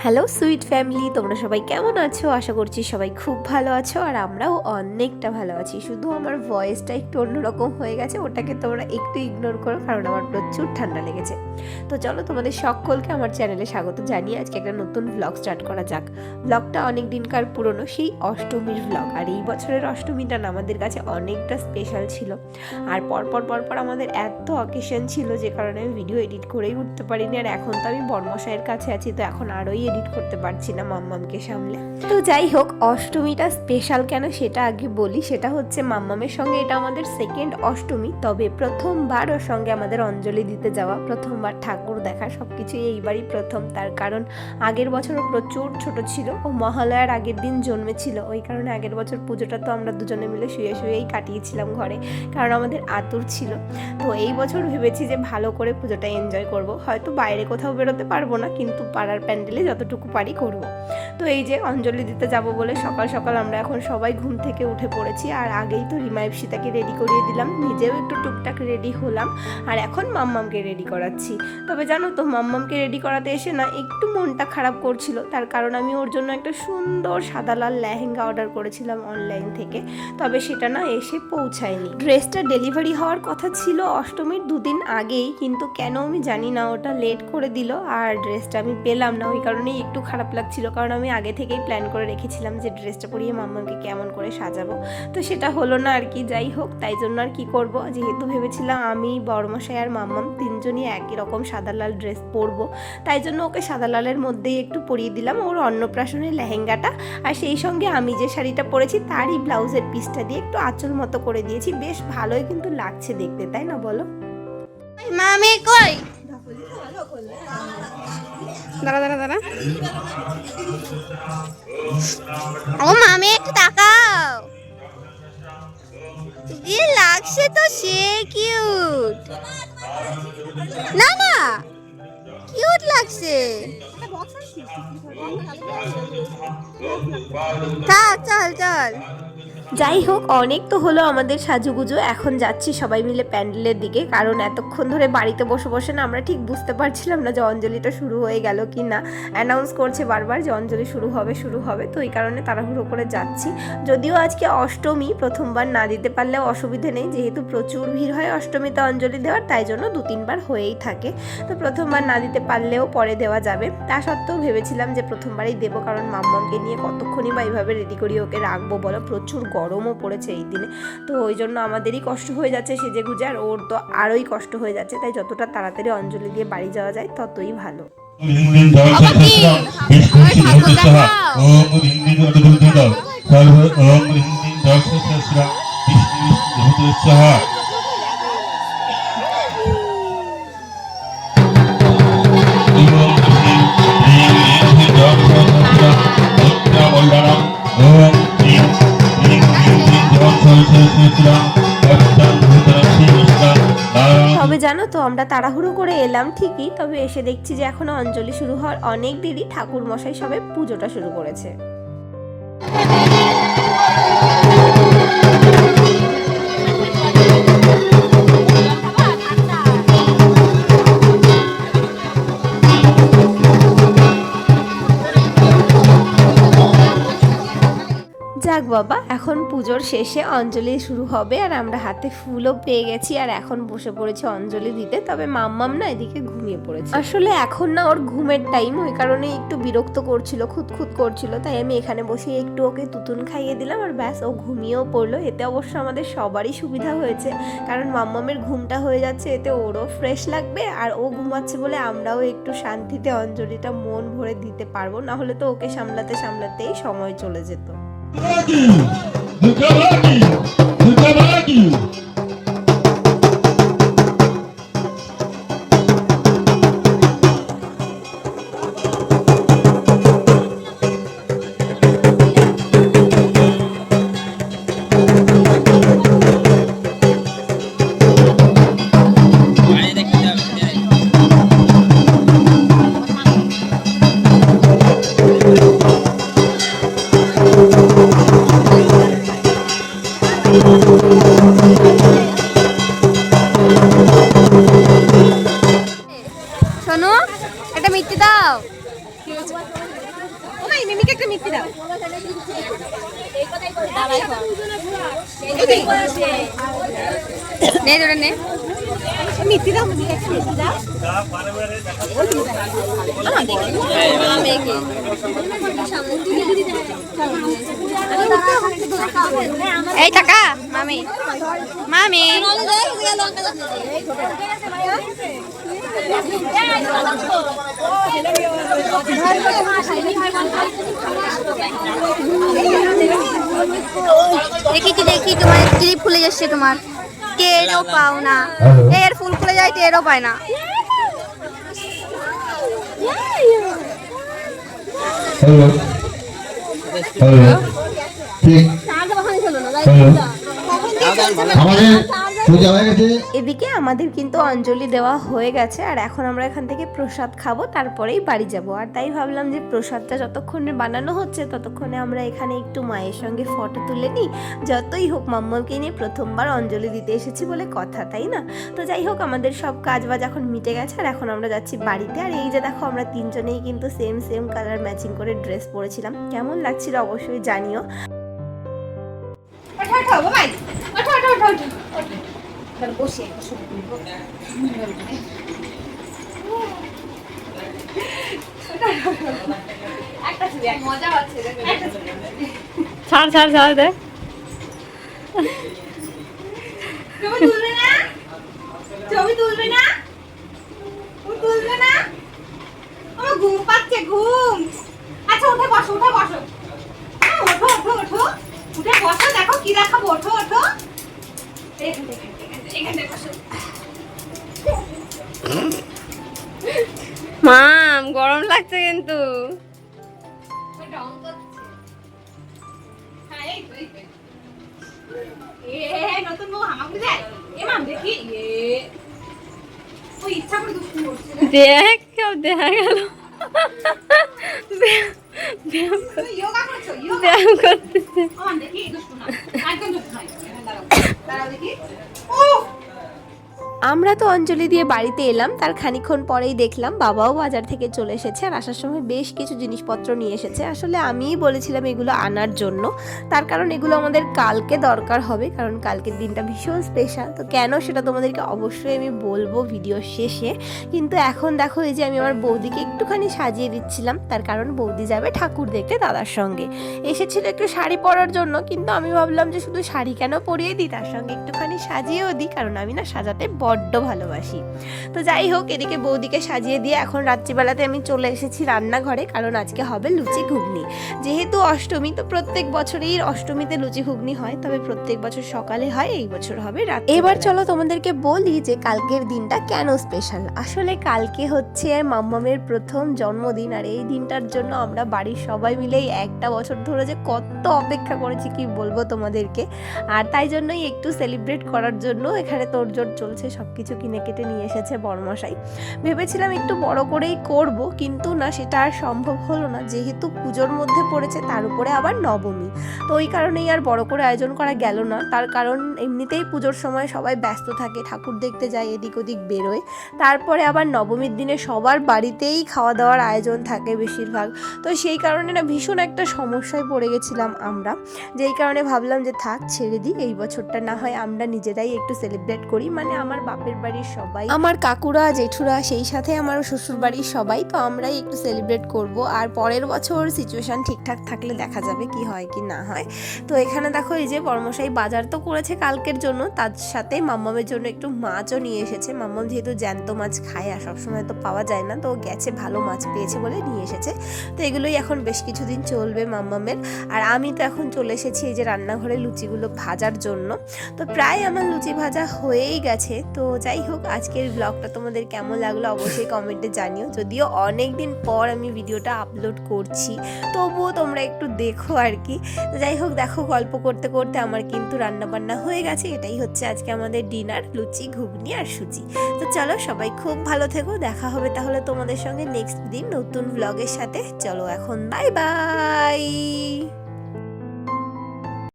Hello sweet family, তোমরা সবাই কেমন আছো? আশা করছি সবাই খুব ভালো আছো আর আমরাও অনেকটা ভালো আছি। শুধু আমার ভয়েসটা একটু অন্যরকম হয়ে গেছে, ওটাকে তোমরা একটু ইগনোর করো, কারণ আমার প্রচুর ঠান্ডা লেগেছে। তো চলো তোমাদের সকলকে আমার চ্যানেলে স্বাগত জানিয়ে আজকে একটা নতুন ব্লগ স্টার্ট করা যাক। ব্লগটা অনেক দিনকার পুরনো, সেই অষ্টমীর ব্লগ। আর এই বছরের অষ্টমীটা না আমাদের কাছে অনেকটা স্পেশাল ছিল। আর পরপর আমাদের এত অকেশন ছিল যে কারণে আমি ভিডিও এডিট করেই উঠতে পারিনি। আর এখন তো আমি বর্মশাইয়ের কাছে আছি, তো এখন আরোই এডিট করতে পারছি না মাম্মামকে সামলে। তো যাই হোক, অষ্টমীটা স্পেশাল কেন সেটা আগে বলি। সেটা হচ্ছে মাম্মামের সঙ্গে এটা আমাদের সেকেন্ড অষ্টমী, তবে প্রথমবার ওর সঙ্গে আমাদের অঞ্জলি দিতে যাওয়া, প্রথমবার ঠাকুর দেখা, সবকিছু এইবারই প্রথম। তার কারণ আগের বছর ও প্রচুর ছোট ছিল, ও মহালয়ার আগের দিন জন্মেছিল। ওই কারণে আগের বছর পুজোটা তো আমরা দুজনে মিলে শুয়েই কাটিয়েছিলাম ঘরে, কারণ আমাদের আতুর ছিল। তো এই বছর ভেবেছি যে ভালো করে পুজোটা এনজয় করব। হয়তো বাইরে কোথাও বেরোতে পারবো না, কিন্তু পাড়ার প্যান্ডেলে যতটুকু পারি করব। তো এই যে অঞ্জলি দিতে যাব বলে সকাল সকাল আমরা এখন সবাই ঘুম থেকে উঠে পড়েছি। আর আগেই তো রিমা ইপসিতাকে রেডি করিয়ে দিলাম, নিজেও একটু টুকটাক রেডি হলাম। আর এখন মাম্মামকে রেডি করাচ্ছি। তবে জানো তো, মাম্মামকে রেডি করাতে এসে না একটু মনটা খারাপ করছিল। তার কারণ আমি ওর জন্য একটা সুন্দর সাদা লাল লেহেঙ্গা অর্ডার করেছিলাম অনলাইন থেকে, তবে সেটা না এসে পৌঁছায়নি। ড্রেসটা ডেলিভারি হওয়ার কথা ছিল অষ্টমীর দুদিন আগেই, কিন্তু কেন আমি জানি না ওটা লেট করে দিল আর ড্রেসটা আমি পেলাম না। ওই কারণেই একটু খারাপ লাগছিল, কারণ আমি আগে থেকেই প্ল্যান করে রেখেছিলাম যে ড্রেসটা পরিয়ে মাম্মাকে কেমন করে সাজাবো। তো সেটা হলো না আর কি। যাই হোক, তাই জন্য আর কি করব, যেহেতু ভেবেছিলাম আমি, বড়মশাই আর মাম্মাম তিনজনই একই রকম সাদা লাল ড্রেস পরবো, তাই জন্য ওকে সাদা লালের মধ্যেই একটু পরিয়ে দিলাম ওর অন্নপ্রাশনের লেহেঙ্গাটা। আর সেই সঙ্গে আমি যে শাড়িটা পরেছি তারই ব্লাউজের পিসটা দিয়ে একটু আঁচল মতো করে দিয়েছি। বেশ ভালোই কিন্তু লাগছে দেখতে, তাই না বলো? মামি কই? দাঁড়া ও মামি, একটু তাকাও। কি লাগছে তো, সে কিউট। না কিউট লাগছে। চল। যাই হোক, অনেক তো হলো আমাদের সাজুগুজু। এখন যাচ্ছি সবাই মিলে প্যান্ডেলের দিকে, কারণ এতক্ষণ ধরে বাড়িতে বসে বসে না আমরা ঠিক বুঝতে পারছিলাম না যে অঞ্জলিটা শুরু হয়ে গেল কি না। অ্যানাউন্স করছে বারবার যে অঞ্জলি শুরু হবে, তো এই কারণে তাড়াহুড়ো করে যাচ্ছি। যদিও আজকে অষ্টমী, প্রথমবার না দিতে পারলেও অসুবিধে নেই, যেহেতু প্রচুর ভিড় হয় অষ্টমীতে অঞ্জলি দেওয়ার, তাই জন্য 2-3 বার হয়েই থাকে। তো প্রথমবার না দিতে পারলেও পরে দেওয়া যাবে। তা সত্ত্বেও ভেবেছিলাম যে প্রথমবারই দেবো, কারণ মাম্মামকে নিয়ে কতক্ষণই বা এইভাবে রেডি করিয়ে ওকে রাখবো বলো। প্রচুর গরমও পড়েছে এই দিনে, তো ওই জন্য আমাদেরই কষ্ট হয়ে যাচ্ছে সেজে গুজে, আর ওর তো আরোই কষ্ট হয়ে যাচ্ছে। তাই যতটা তাড়াতাড়ি অঞ্জলি দিয়ে বাড়ি যাওয়া যায় ততই ভালো। তবে জানো তো, আমরা তাড়াহুড়ো করে এলাম ঠিকই, তবে এসে দেখছি যে এখনো অঞ্জলি শুরু হওয়ার অনেক দেরি। ঠাকুর মশাই সবে পুজোটা শুরু করেছে। যাক বাবা, এখন পুজোর শেষে অঞ্জলি শুরু হবে আর আমরা হাতে ফুলও পেয়ে গেছি। আর এখন বসে পড়েছে অঞ্জলি দিতে। তবে মাম্মাম না এদিকে ঘুমিয়ে পড়েছে। আসলে এখন না ওর ঘুমের টাইম, ওই কারণে একটু বিরক্ত করছিল, খুঁতখুত করছিল। তাই আমি এখানে বসে একটু ওকে তুতুন খাইয়ে দিলাম, আর ব্যাস ও ঘুমিয়েও পড়লো। এতে অবশ্য আমাদের সবারই সুবিধা হয়েছে, কারণ মাম্মামের ঘুমটা হয়ে যাচ্ছে, এতে ওরও ফ্রেশ লাগবে। আর ও ঘুমাচ্ছে বলে আমরাও একটু শান্তিতে অঞ্জলিটা মন ভরে দিতে পারবো, না হলে তো ওকে সামলাতেই সময় চলে যেত। শোনো, একটা মিষ্টি দাও। নে ধরে নে এই টাকা মামি মামি দেখি তোমার ক্লিপ খুলে যাচ্ছে তোমার টেরও পাও না এর ফুল খুলে যায় টেরও পায় না হ্যালো হ্যালো ঠিক হ্যালো আমাদের পূজা হয়ে গেছে। এদিকে আমাদের কিন্তু অঞ্জলি দেওয়া হয়ে গেছে আর এখন আমরা এখান থেকে প্রসাদ খাবো, তারপরেই বাড়ি যাব। আর তাই ভাবলাম যে প্রসাদটা যতক্ষণে বানানো হচ্ছে ততক্ষণে আমরা এখানে একটু মায়ের সঙ্গে ফটো তুলে নিই। যতই হোক মাম্মাকে নিয়ে প্রথমবার অঞ্জলি দিতে এসেছি বলে কথা, তাই না? তো যাই হোক, আমাদের সব কাজ বাজ এখন মিটে গেছে আর এখন আমরা যাচ্ছি বাড়িতে। আর এই যে দেখো, আমরা তিনজনেই কিন্তু সেম কালার ম্যাচিং করে ড্রেস পরেছিলাম। কেমন লাগছিল অবশ্যই জানিও। ছাড় দেখ ছবি তুলবে না আমার ঘুম পাচ্ছে ঘুম। আচ্ছা উঠে বসো হ্যাঁ, ওঠো উঠে বসো, দেখো কি দেখাবো, ওঠো এখানে বসো। মাম গরম লাগছে কিন্তু হ্যাঁ, এই তো। নতুন বউ হামাগুড়ি যায়। মাম দেখি ওই ইচ্ছা করে দুষ্টু করছে। দেখ কেউ দেখা গেল যোগা করছো ব্যায়াম করতেছে মাম দেখি দুষ্টু না, একদম দুষ্টু নয়। দাঁড়াও দেখি। আমরা তো অঞ্জলি দিয়ে বাড়িতে এলাম, তার খানিকক্ষণ পরেই দেখলাম বাবাও বাজার থেকে চলে এসেছে আর আসার সময় বেশ কিছু জিনিসপত্র নিয়ে এসেছে। আসলে আমিই বলেছিলাম এগুলো আনার জন্য, তার কারণ এগুলো আমাদের কালকে দরকার হবে, কারণ কালকের দিনটা ভীষণ স্পেশাল। তো কেন সেটা তোমাদেরকে অবশ্যই আমি বলবো ভিডিও শেষে। কিন্তু এখন দেখো, এই যে আমি আমার বৌদিকে একটুখানি সাজিয়ে দিচ্ছিলাম, তার কারণ বৌদি যাবে ঠাকুর দেখতে দাদার সঙ্গে। এসেছিল একটু শাড়ি পরার জন্য, কিন্তু আমি ভাবলাম যে শুধু শাড়ি কেন পরিয়ে দিই, তার সঙ্গে একটুখানি সাজিয়েও দিই, কারণ আমি না সাজাতে বড্ড ভালোবাসি। তো যাই হোক, এদিকে বৌদিকে সাজিয়ে দিয়ে এখন রাত্রিবেলাতে আমি চলে এসেছি রান্নাঘরে, কারণ আজকে হবে লুচি ঘুগনি। যেহেতু অষ্টমী, তো প্রত্যেক বছরেই অষ্টমীতে লুচি ঘুগনি হয়, তবে প্রত্যেক বছর সকালে হয়, এই বছর হবে রাত। এবার চলো তোমাদেরকে বলি যে কালকের দিনটা কেন স্পেশাল। আসলে কালকে হচ্ছে মাম্মামের প্রথম জন্মদিন, আর এই দিনটার জন্য আমরা বাড়ির সবাই মিলেই একটা বছর ধরে যে কত অপেক্ষা করেছি কি বলবো তোমাদেরকে। আর তাই জন্যই একটু সেলিব্রেট করার জন্য এখানে তোড়জোড় চলছে, সবকিছু কিনে কেটে নিয়ে এসেছে বড়মশাই। ভেবেছিলাম একটু বড় করেই করব, কিন্তু না, সেটা আর সম্ভব হলো না, যেহেতু পুজোর মধ্যে পড়েছে, তার উপরে আবার নবমী। তো ওই কারণেই আর বড় করে আয়োজন করা গেল না। তার কারণ এমনিতেই পুজোর সময় সবাই ব্যস্ত থাকে, ঠাকুর দেখতে যায়, এদিক ওদিক বেরোয়। তারপরে আবার নবমীর দিনে সবার বাড়িতেই খাওয়া দাওয়ার আয়োজন থাকে বেশিরভাগ। তো সেই কারণে না ভীষণ একটা সমস্যায় পড়ে গেছিলাম আমরা, যেই কারণে ভাবলাম যে থাক, ছেড়ে দিই, এই বছরটা না হয় আমরা নিজেরাই একটু সেলিব্রেট করি। মানে আমার বাপের বাড়ির সবাই, আমার কাকুরা জেঠুরা, সেই সাথে আমার শ্বশুর বাড়ির সবাই, তো আমরাই একটু সেলিব্রেট করব। আর পরের বছর সিচুয়েশন ঠিকঠাক থাকলে দেখা যাবে কি হয় কি না হয়। তো এখানে দেখো, এই যে বড়মশাই বাজার তো করেছে কালকের জন্য, তার সাথে মাম্মামের জন্য একটু মাছও নিয়ে এসেছে। মাম্মাম যেহেতু জ্যান্ত মাছ খায় আর সবসময় তো পাওয়া যায় না, তো গেছে ভালো মাছ পেয়েছে বলে নিয়ে এসেছে। তো এগুলোই এখন বেশ কিছুদিন চলবে মাম্মামের। আর আমি তো এখন চলে এসেছি এই যে রান্নাঘরে লুচিগুলো ভাজার জন্য। তো প্রায় আমার লুচি ভাজা হয়েই গেছে। তো যাই হোক, আজকের ব্লগটা তোমাদের কেমন লাগলো অবশ্যই কমেন্টে জানিও। যদিও অনেক দিন পর আমি ভিডিওটা আপলোড করছি, তবুও তোমরা একটু দেখো আর কি। তো যাই হোক, দেখো, গল্প করতে করতে আমার কিন্তু রান্নাবান্না হয়ে গেছে। এটাই হচ্ছে আজকে আমাদের ডিনার, লুচি ঘুগনি আর সুজি। তো চলো, সবাই খুব ভালো থেকো। দেখা হবে তাহলে তোমাদের সঙ্গে নেক্সট দিন নতুন ব্লগের সাথে। চলো এখন বাই বাই।